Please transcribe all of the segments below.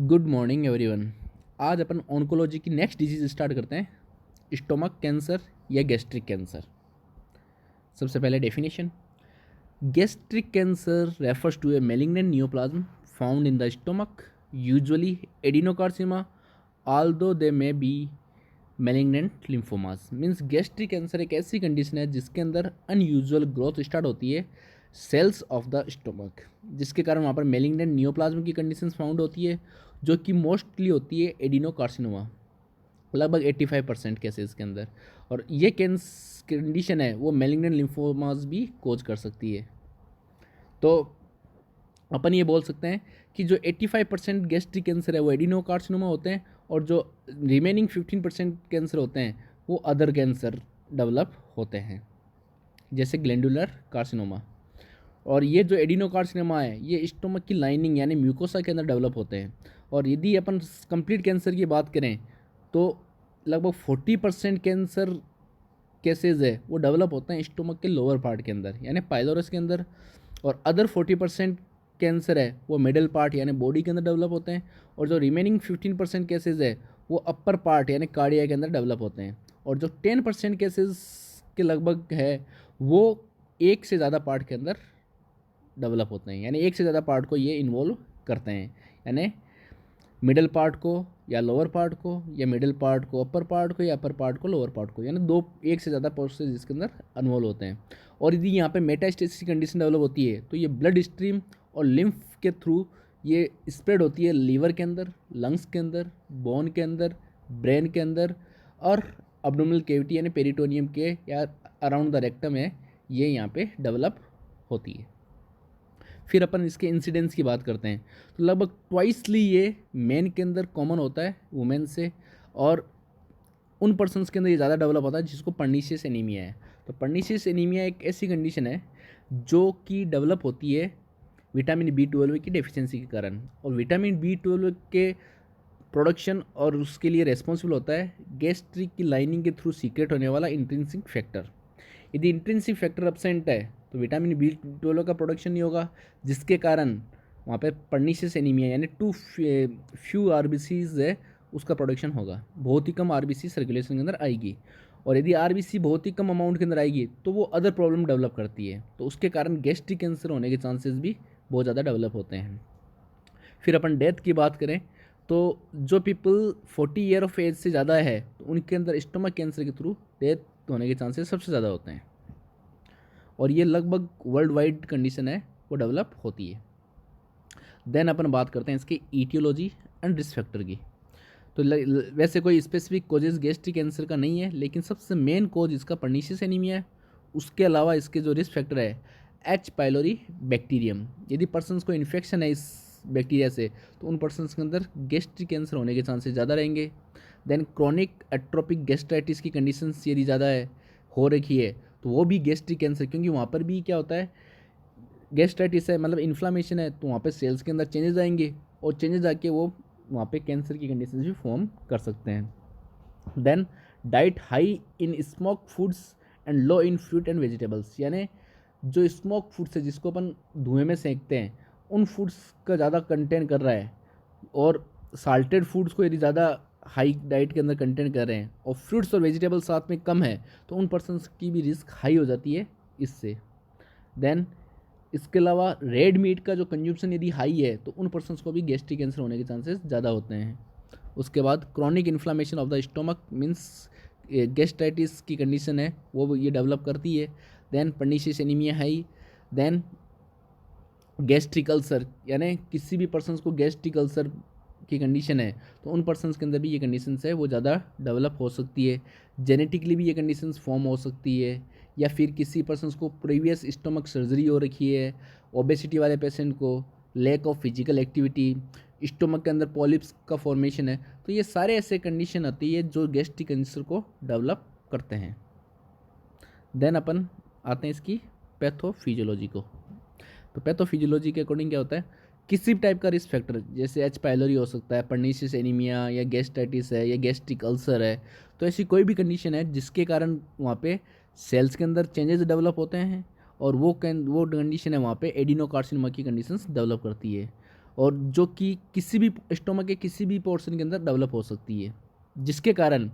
Good morning everyone. आज अपन oncology की नेक्स्ट डिजीज स्टार्ट करते हैं, स्टोमक कैंसर या गैस्ट्रिक कैंसर। सबसे पहले definition. Gastric cancer refers to a malignant neoplasm found in the stomach, usually adenocarcinoma, although they may be malignant lymphomas. Means gastric cancer एक ऐसी condition है जिसके अंदर अनयूजुअल ग्रोथ स्टार्ट होती है सेल्स ऑफ द स्टोमक, जिसके कारण वहाँ पर मेलिग्नेंट नियोप्लाज्म की कंडीशंस फाउंड होती है, जो कि मोस्टली होती है एडिनोकार्सिनोमा, लगभग 85% केसेस के अंदर। और ये कंडीशन है वो मेलिग्नेंट लिम्फोमास भी कोज कर सकती है। तो अपन ये बोल सकते हैं कि जो 85% गैस्ट्रिक कैंसर है वो एडिनोकार्सिनोमा होते हैं, और जो रिमेनिंग 15% कैंसर होते हैं वो अदर कैंसर डेवलप होते हैं, जैसे ग्लैंडुलर कार्सिनोमा। और ये जो एडिनोकार्सिनोमा है ये स्टोमक की लाइनिंग यानी म्यूकोसा के अंदर डेवलप होते हैं। और यदि अपन कंप्लीट कैंसर की बात करें तो लगभग 40% कैंसर केसेज है वो डेवलप होते हैं स्टोमक के लोअर पार्ट के अंदर यानी पाइलोरस के अंदर, और अदर 40% कैंसर है वो मिडिल पार्ट यानी बॉडी के अंदर डेवलप होते हैं, और जो रिमेनिंग 15% केसेज है वो अपर पार्ट यानी कार्डिया के अंदर डेवलप होते हैं। और जो 10% केसेस के लगभग है वो एक से ज़्यादा पार्ट के अंदर डेवलप होते हैं, यानी एक से ज़्यादा पार्ट को ये इन्वॉल्व करते हैं, यानी मिडिल पार्ट को या लोअर पार्ट को, या मिडिल पार्ट को अपर पार्ट को, या अपर पार्ट को लोअर पार्ट को, यानी दो एक से ज़्यादा प्रोसेस जिसके अंदर इन्वॉल्व होते हैं। और यदि यहाँ पे मेटास्टेसिस की कंडीशन डेवलप होती है तो ये ब्लड स्ट्रीम और लिम्फ के थ्रू ये स्प्रेड होती है लीवर के अंदर, लंग्स के अंदर, बोन के अंदर, ब्रेन के अंदर, और अब्डोमिनल कैविटी यानी पेरिटोनियम के या अराउंड द रेक्टम है, ये यहाँ पे डेवलप होती है। फिर अपन इसके इंसिडेंस की बात करते हैं तो लगभग ट्वाइसली ये मेन के अंदर कॉमन होता है वुमेन से, और उन पर्सन्स के अंदर ये ज़्यादा डेवलप होता है जिसको पर्नीशियस एनीमिया है। तो पर्नीशियस एनीमिया एक ऐसी कंडीशन है जो कि डेवलप होती है विटामिन B12 की डेफिशिएंसी के कारण, और विटामिन B12 के प्रोडक्शन और उसके लिए रेस्पॉन्सिबल होता है गैस्ट्रिक की लाइनिंग के थ्रू सीक्रेट होने वाला इंट्रिंसिक फैक्टर। यदि इंट्रिंसिक फैक्टर एब्सेंट है तो विटामिन B12 का प्रोडक्शन नहीं होगा, जिसके कारण वहाँ पे पर्नीशियस एनीमिया यानी टू फ्यू आरबीसीज है उसका प्रोडक्शन होगा, बहुत ही कम आरबीसी सर्कुलेशन के अंदर आएगी। और यदि आरबीसी बहुत ही कम अमाउंट के अंदर आएगी तो वो अदर प्रॉब्लम डेवलप करती है, तो उसके कारण गैस्ट्रिक कैंसर होने के चांसेस भी बहुत ज़्यादा डेवलप होते हैं। फिर अपन डेथ की बात करें तो जो पीपल 40 ईयर ऑफ एज से ज़्यादा है तो उनके अंदर स्टोमक कैंसर के थ्रू डेथ होने के चांसेस सबसे ज़्यादा होते हैं, और ये लगभग वर्ल्ड वाइड कंडीशन है वो डेवलप होती है। देन अपन बात करते हैं इसकी ईटियोलॉजी एंड रिस्क फैक्टर की। तो वैसे कोई स्पेसिफिक कोजेज गैस्ट्रिक कैंसर का नहीं है, लेकिन सबसे मेन कोज इसका पर्नीशियस एनीमिया है। उसके अलावा इसके जो रिस्क फैक्टर है एच पाइलोरी बैक्टीरियम, यदि पर्सनस को इन्फेक्शन है इस बैक्टीरिया से तो उन पर्सनस के अंदर गैस्ट्रिक कैंसर होने के चांसेस ज़्यादा रहेंगे। देन क्रॉनिक एट्रोपिक गैस्ट्राइटिस की कंडीशंस यदि ज़्यादा है हो रखी है तो वो भी गैस्ट्रिक कैंसर, क्योंकि वहाँ पर भी क्या होता है गैस्ट्राइटिस है मतलब इन्फ्लामेशन है, तो वहाँ पे सेल्स के अंदर चेंजेस आएंगे, और चेंजेस आके वो वहाँ पे कैंसर की कंडीशन भी फॉर्म कर सकते हैं। Then diet high in smoke foods and low in fruit and vegetables, यानी जो स्मोक फूड्स है जिसको अपन धुएं में सेंकते हैं उन फूड्स का ज़्यादा कंटेंट कर रहा है, और साल्टेड फूड्स को यदि ज़्यादा हाई डाइट के अंदर कंटेंट कर रहे हैं और फ्रूट्स और वेजिटेबल्स साथ में कम है तो उन पर्सनस की भी रिस्क हाई हो जाती है इससे। देन इसके अलावा रेड मीट का जो कंज्यूमशन यदि हाई है तो उन पर्सनस को भी गैस्ट्रिक कैंसर होने के चांसेस ज़्यादा होते हैं। उसके बाद chronic inflammation of the stomach means gastritis की कंडीशन है वो ये डेवलप करती है। Then pernicious anaemia high, then gastric ulcer, यानी किसी भी पर्सनस को गैस्ट्रिक अल्सर की कंडीशन है तो उन पर्सनस के अंदर भी ये कंडीशंस है वो ज़्यादा डेवलप हो सकती है। जेनेटिकली भी ये कंडीशंस फॉर्म हो सकती है, या फिर किसी पर्सनस को प्रीवियस स्टोमक सर्जरी हो रखी है, ओबेसिटी वाले पेशेंट को, lack of physical activity, stomach के अंदर पॉलिप्स का फॉर्मेशन है, तो ये सारे ऐसे कंडीशन आती है जो गैस्ट्रिक कैंसर को डेवलप करते हैं। देन अपन आते हैं इसकी पैथोफिजियोलॉजी को। तो पैथोफिजियोलॉजी के अकॉर्डिंग क्या होता है, किसी भी टाइप का रिस्क फैक्टर जैसे एच पाइलोरी हो सकता है, पर्नीशियस एनीमिया या गैस्ट्राइटिस है या गैस्ट्रिक अल्सर है, तो ऐसी कोई भी कंडीशन है जिसके कारण वहाँ पे सेल्स के अंदर चेंजेस डेवलप होते हैं, और वो कंडीशन है वहाँ पे एडिनोकार्सिनोमा की कंडीशंस डेवलप करती है। और जो कि किसी भी स्टोमक के किसी भी पोर्शन के अंदर डेवलप हो सकती है, जिसके कारण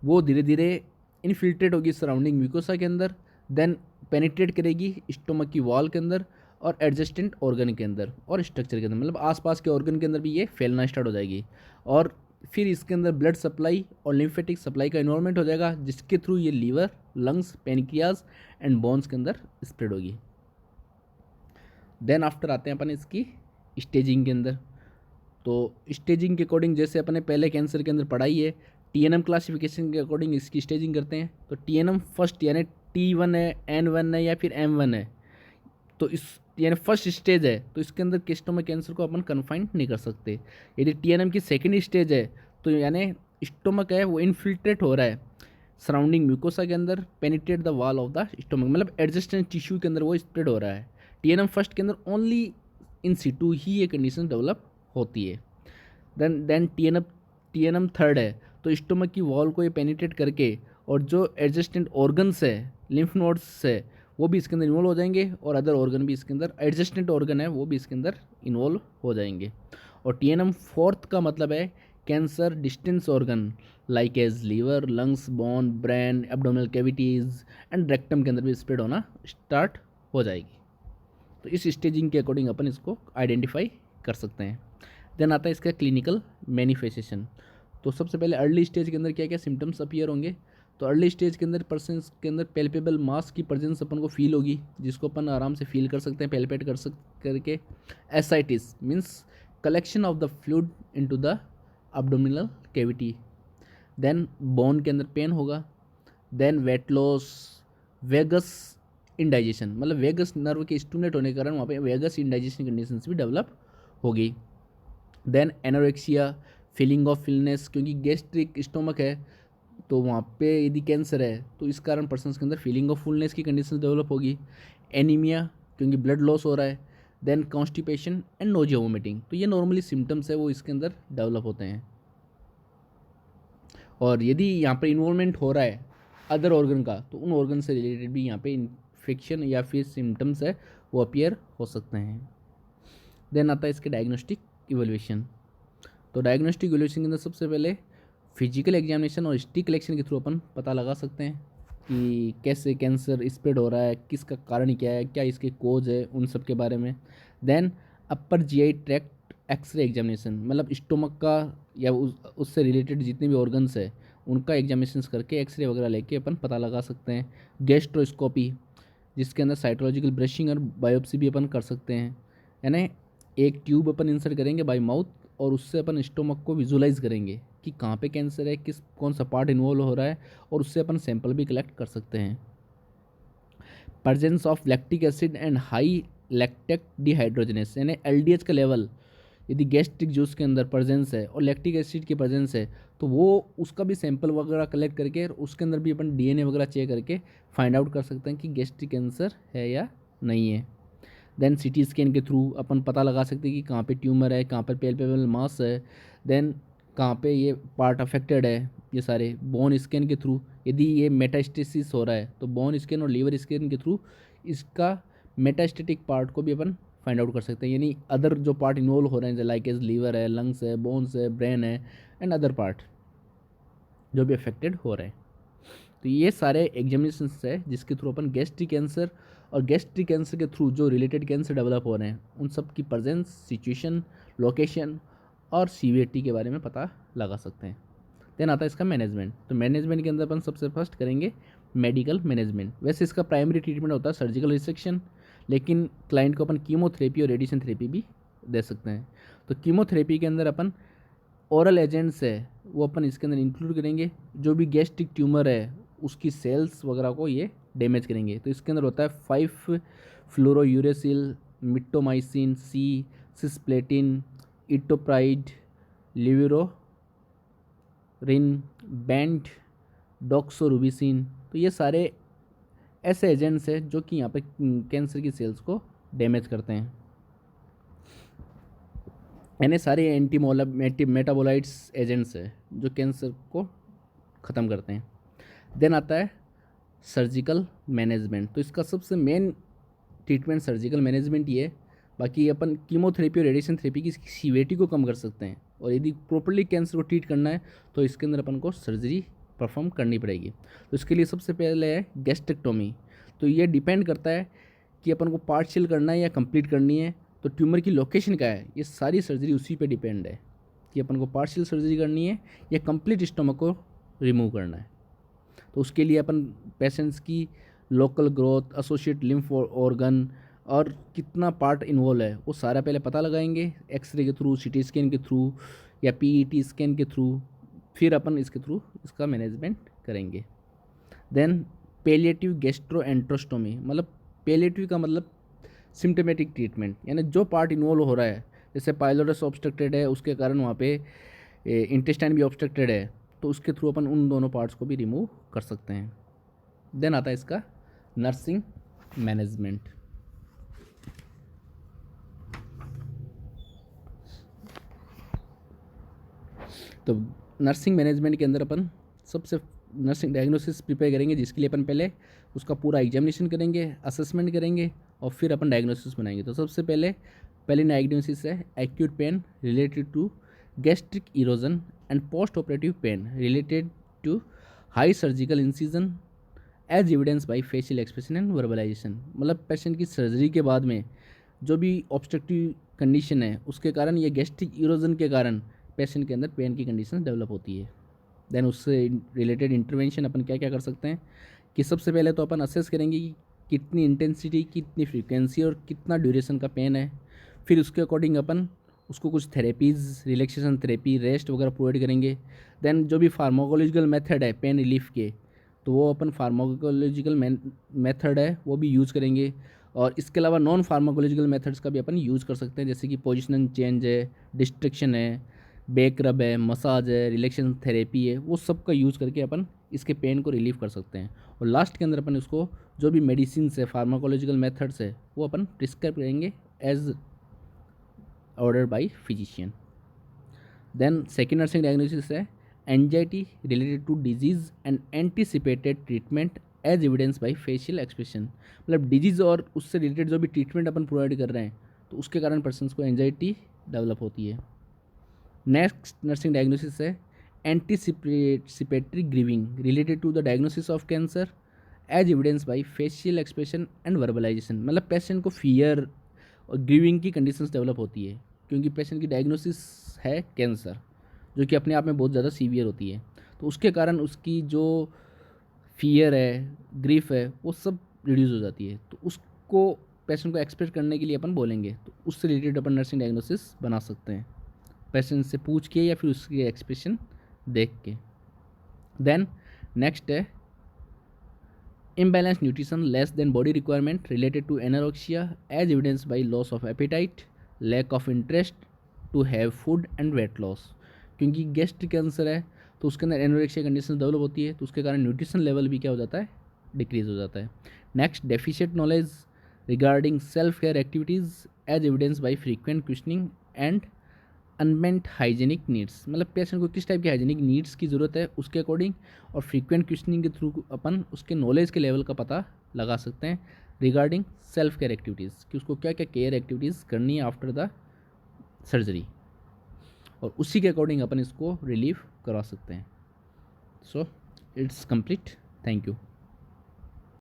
वो धीरे धीरे इनफिल्ट्रेट होगी सराउंडिंग म्यूकोसा के अंदर, देन पेनिट्रेट करेगी स्टोमक की वॉल के अंदर और एडजेस्टेंट ऑर्गन के अंदर और स्ट्रक्चर के अंदर, मतलब आसपास के ऑर्गन के अंदर भी ये फैलना स्टार्ट हो जाएगी। और फिर इसके अंदर ब्लड सप्लाई और लिम्फेटिक सप्लाई का इन्वॉल्वमेंट हो जाएगा, जिसके थ्रू ये liver, lungs, pancreas and bones के अंदर स्प्रेड होगी। देन आफ्टर आते हैं अपन इसकी स्टेजिंग के अंदर। तो स्टेजिंग के अकॉर्डिंग जैसे अपने पहले कैंसर के अंदर पढ़ाई है, टीएनएम क्लासिफिकेशन के अकॉर्डिंग इसकी स्टेजिंग करते हैं। तो टीएनएम फर्स्ट यानी T1 है, N1 है या फिर M1 है, तो इस यानी फर्स्ट स्टेज है, तो इसके अंदर स्टोमक कैंसर को अपन कन्फाइंड नहीं कर सकते। यदि टीएनएम की सेकेंड स्टेज है, तो यानी स्टोमक है वो इनफिल्ट्रेट हो रहा है सराउंडिंग म्यूकोसा के अंदर, penetrate the wall of the stomach, मतलब एडजेस्टेंट टिश्यू के अंदर वो स्प्रेड हो रहा है। टीएनएम फर्स्ट के अंदर ओनली इन सिटू ही ये कंडीशन डेवलप होती है। देन टीएनएम थर्ड है, तो स्टोमक की वॉल को ये पेनिट्रेट करके और जो एडजेस्टेंट ऑर्गन्स है, लिम्फ नोड्स है, वो भी इसके अंदर इन्वॉल्व हो जाएंगे और अदर ऑर्गन भी इसके अंदर, एडजस्टेंट ऑर्गन है वो भी इसके अंदर इन्वॉल्व हो जाएंगे। और टीएनएम फोर्थ का मतलब है cancer distance organ like as liver, lungs, bone, brain, abdominal cavities and rectum के अंदर भी स्प्रेड होना स्टार्ट हो जाएगी। तो इस स्टेजिंग के अकॉर्डिंग अपन इसको आइडेंटिफाई कर सकते हैं। देन आता है इसका क्लिनिकल मैनिफेस्टेशन। तो सबसे पहले अर्ली स्टेज के अंदर क्या क्या सिम्टम्स अपीयर होंगे। तो अर्ली स्टेज के अंदर पर्सन के अंदर पेल्पेबल मास की प्रेजेंस अपन को फील होगी, जिसको अपन आराम से फील कर सकते हैं, पेल्पेट करके। Ascites means collection of the fluid into the abdominal cavity. Then bone के अंदर पेन होगा। Then weight loss, vagus indigestion, मतलब वेगस नर्व के स्टिमुलेट होने के कारण वहाँ पे वेगस इंडाइजेशन कंडीशंस भी डेवलप होगी। Then anorexia, feeling of fullness, क्योंकि गैस्ट्रिक स्टोमक है तो वहाँ पे यदि कैंसर है तो इस कारण पर्सन के अंदर फीलिंग ऑफ फुलनेस की कंडीशन डेवलप होगी। एनीमिया, क्योंकि ब्लड लॉस हो रहा है। Then constipation and nausea vomiting, तो ये नॉर्मली सिम्टम्स है वो इसके अंदर डेवलप होते हैं। और यदि यहाँ पर इन्वॉल्वमेंट हो रहा है अदर ऑर्गन का, तो उन ऑर्गन से रिलेटेड भी यहाँ पे इन्फेक्शन या फिर सिम्टम्स है वो अपीयर हो सकते हैं। देन आता है इसके डायग्नोस्टिक इवैल्यूएशन। तो डायग्नोस्टिक इवैल्यूएशन के अंदर सबसे पहले फिजिकल एग्जामिनेशन और हिस्ट्री कलेक्शन के थ्रू अपन पता लगा सकते हैं कि कैसे कैंसर स्प्रेड हो रहा है, किसका कारण क्या है, क्या इसके कोज है, उन सब के बारे में। Then upper GI tract X ray examination, मतलब स्टोमक का या उससे रिलेटेड जितने भी ऑर्गन्स है उनका एग्जामिनेशन करके एक्सरे वगैरह लेके अपन पता लगा सकते हैं। गैस्ट्रोस्कोपी, जिसके अंदर साइटोलॉजिकल ब्रशिंग और बायोप्सी भी अपन कर सकते हैं, यानी एक ट्यूब अपन इंसर्ट करेंगे बाय माउथ और उससे अपन स्टोमक को विजुलाइज करेंगे कि कहाँ पे कैंसर है, कौन सा पार्ट इन्वॉल्व हो रहा है, और उससे अपन सैंपल भी कलेक्ट कर सकते हैं। Presence of lactic acid and high lactic dehydrogenase, यानी एलडीएच का लेवल यदि गैस्ट्रिक जूस के अंदर प्रेजेंस है और लैक्टिक एसिड की प्रेजेंस है, तो वो उसका भी सैंपल वगैरह कलेक्ट करके उसके अंदर भी अपन डीएनए वगैरह चेक करके फाइंड आउट कर सकते हैं कि गैस्ट्रिक कैंसर है या नहीं है। देन सीटी स्कैन के थ्रू अपन पता लगा सकते हैं कि कहाँ पे ट्यूमर है, कहाँ पर पेल्पेबल मास है, देन कहाँ पे ये पार्ट अफेक्टेड है। ये सारे बोन स्कैन के थ्रू, यदि ये मेटास्टेसिस हो रहा है तो बोन स्कैन और लीवर स्कैन के थ्रू इसका मेटास्टेटिक पार्ट को भी अपन फाइंड आउट कर सकते हैं, यानी अदर जो पार्ट इन्वॉल्व हो रहे हैं लाइक एज लीवर है, लंग्स है, बोन्स है, ब्रेन है एंड अदर पार्ट जो भी अफेक्टेड हो रहे हैं। तो ये सारे एग्जामिनेशन है जिसके थ्रू अपन गैस्ट्रिक कैंसर और गैस्ट्रिक कैंसर के थ्रू जो रिलेटेड कैंसर डेवलप हो रहे हैं उन सब की प्रेजेंस, सिचुएशन, लोकेशन और सीवियरिटी के बारे में पता लगा सकते हैं। देन आता है इसका मैनेजमेंट। तो मैनेजमेंट के अंदर अपन सबसे फर्स्ट करेंगे मेडिकल मैनेजमेंट। वैसे इसका प्राइमरी ट्रीटमेंट होता है सर्जिकल रिसेक्शन, लेकिन क्लाइंट को अपन कीमोथेरेपी और रेडिएशन थेरेपी भी दे सकते हैं। तो कीमोथेरेपी के अंदर अपन ओरल एजेंट्स है वो अपन इसके अंदर इंक्लूड करेंगे। जो भी गैस्ट्रिक ट्यूमर है उसकी सेल्स वगैरह को ये डैमेज करेंगे, तो इसके अंदर होता है 5-फ्लोरोयूरेसिल, मिट्टोमाइसिन सी, सिस्प्लेटिन, इटोप्राइड, लिविरोरिन, बैंड, डॉक्सोरुबिसिन। तो ये सारे ऐसे एजेंट्स हैं जो कि यहाँ पे कैंसर की सेल्स को डैमेज करते हैं, यानी सारे मेटाबोलाइट्स एजेंट्स हैं जो कैंसर को ख़त्म करते हैं। देन आता है सर्जिकल मैनेजमेंट। तो इसका सबसे मेन ट्रीटमेंट सर्जिकल मैनेजमेंट ही है। बाकी अपन कीमोथेरेपी और रेडिएशन थेरेपी की सीवियरिटी को कम कर सकते हैं, और यदि प्रॉपरली कैंसर को ट्रीट करना है तो इसके अंदर अपन को सर्जरी परफॉर्म करनी पड़ेगी। तो इसके लिए सबसे पहले है गैस्ट्रेक्टोमी। तो ये डिपेंड करता है कि अपन को पार्शियल करना है या कंप्लीट करनी है, तो ट्यूमर की लोकेशन क्या है, ये सारी सर्जरी उसी पे डिपेंड है कि अपन को पार्शियल सर्जरी करनी है या कंप्लीट स्टमक को रिमूव करना है। तो उसके लिए अपन पेशेंट्स की local growth, associate lymph organ और कितना पार्ट इन्वॉल्व है वो सारा पहले पता लगाएंगे, एक्सरे के थ्रू, सीटी स्कैन के थ्रू या पीईटी स्कैन के थ्रू, फिर अपन इसके थ्रू इसका मैनेजमेंट करेंगे। देन पेलिएटिव गैस्ट्रोएंट्रोस्टोमी, मतलब पेलिएटिव का मतलब सिम्टोमेटिक ट्रीटमेंट, यानी जो पार्ट इन्वॉल्व हो रहा है, जैसे पाइलोरस ऑब्स्ट्रक्टेड है उसके कारण वहाँ पे इंटेस्टाइन भी ऑब्स्ट्रक्टेड है, तो उसके थ्रू अपन उन दोनों पार्ट्स को भी रिमूव कर सकते हैं। देन आता है इसका नर्सिंग मैनेजमेंट। तो नर्सिंग मैनेजमेंट के अंदर अपन सबसे नर्सिंग डायग्नोसिस प्रिपेयर करेंगे, जिसके लिए अपन पहले उसका पूरा एग्जामिनेशन करेंगे, असेसमेंट करेंगे और फिर अपन डायग्नोसिस बनाएंगे। तो सबसे पहले डायग्नोसिस है acute pain related to gastric erosion and post operative pain related to high surgical incision as evidenced by facial expression and verbalization. मतलब पेशेंट की सर्जरी के बाद में जो भी ऑब्स्ट्रक्टिव कंडीशन है उसके कारण या गैस्ट्रिक इरोजन के कारण पेशेंट के अंदर पेन की कंडीशन डेवलप होती है। देन उससे रिलेटेड इंटरवेंशन अपन क्या क्या कर सकते हैं कि सबसे पहले तो अपन असेस करेंगे कि कितनी इंटेंसिटी, कितनी फ्रीक्वेंसी और कितना ड्यूरेशन का पेन है। फिर उसके अकॉर्डिंग अपन उसको कुछ थेरेपीज़, रिलैक्सेशन थेरेपी, रेस्ट वगैरह प्रोवाइड करेंगे। देन जो भी फार्माकोलॉजिकल मेथड है पेन रिलीफ के, तो वो अपन फार्माकोलॉजिकल मेथड है वो भी यूज़ करेंगे। और इसके अलावा नॉन फार्माकोलॉजिकल मेथड्स का भी अपन यूज़ कर सकते हैं, जैसे कि पोजिशनल चेंज है, डिस्ट्रक्शन है, बैक रब है, मसाज है, रिलैक्सेशन थेरेपी है, वो सब का यूज़ करके अपन इसके पेन को रिलीव कर सकते हैं। और लास्ट के अंदर अपन इसको जो भी मेडिसिन है, फार्माकोलॉजिकल मेथड्स है, वो अपन प्रिस्क्राइब करेंगे as order by physician. Then second nursing diagnosis है anxiety related to disease and anticipated treatment as evidence by facial expression. मतलब डिजीज़ और उससे रिलेटेड जो भी ट्रीटमेंट अपन प्रोवाइड कर रहे हैं तो उसके कारण पर्सन्स को एंजाइटी डेवलप होती है। नेक्स्ट नर्सिंग डायग्नोसिस है anticipatory grieving related to the diagnosis of cancer as evidence by facial expression and verbalization. मतलब पेशेंट को फियर और ग्रीविंग की कंडीशंस डेवलप होती है क्योंकि पेशेंट की डायग्नोसिस है कैंसर, जो कि अपने आप में बहुत ज़्यादा सीवियर होती है। तो उसके कारण उसकी जो फियर है, ग्रीफ है, वो सब रिड्यूस हो जाती है। तो उसको पेशेंट को एक्सप्रेस करने के लिए अपन बोलेंगे, तो उससे रिलेटेड अपन नर्सिंग डायग्नोसिस बना सकते हैं पेशेंट से पूछ के या फिर उसके एक्सप्रेशन देख के। देन नेक्स्ट है imbalance nutrition less than body requirement related to anorexia as evidence by loss of appetite, lack of interest to have food and weight loss. क्योंकि गैस्ट्रिक कैंसर है तो उसके अंदर एनोरेक्सिया कंडीशन डेवलप होती है, तो उसके कारण न्यूट्रिशन लेवल भी क्या हो जाता है, डिक्रीज हो जाता है। Next deficient knowledge regarding self care activities as evidence by frequent questioning and unmet hygienic needs. मतलब पेशेंट को किस टाइप की हाइजीनिक नीड्स की ज़रूरत है उसके अकॉर्डिंग और फ्रीक्वेंट क्वेश्चनिंग के थ्रू अपन उसके नॉलेज के लेवल का पता लगा सकते हैं रिगार्डिंग सेल्फ केयर एक्टिविटीज़, कि उसको क्या क्या केयर एक्टिविटीज़ करनी है आफ्टर द सर्जरी, और उसी के अकॉर्डिंग अपन इसको रिलीव करवा सकते हैं। So it's complete. Thank you.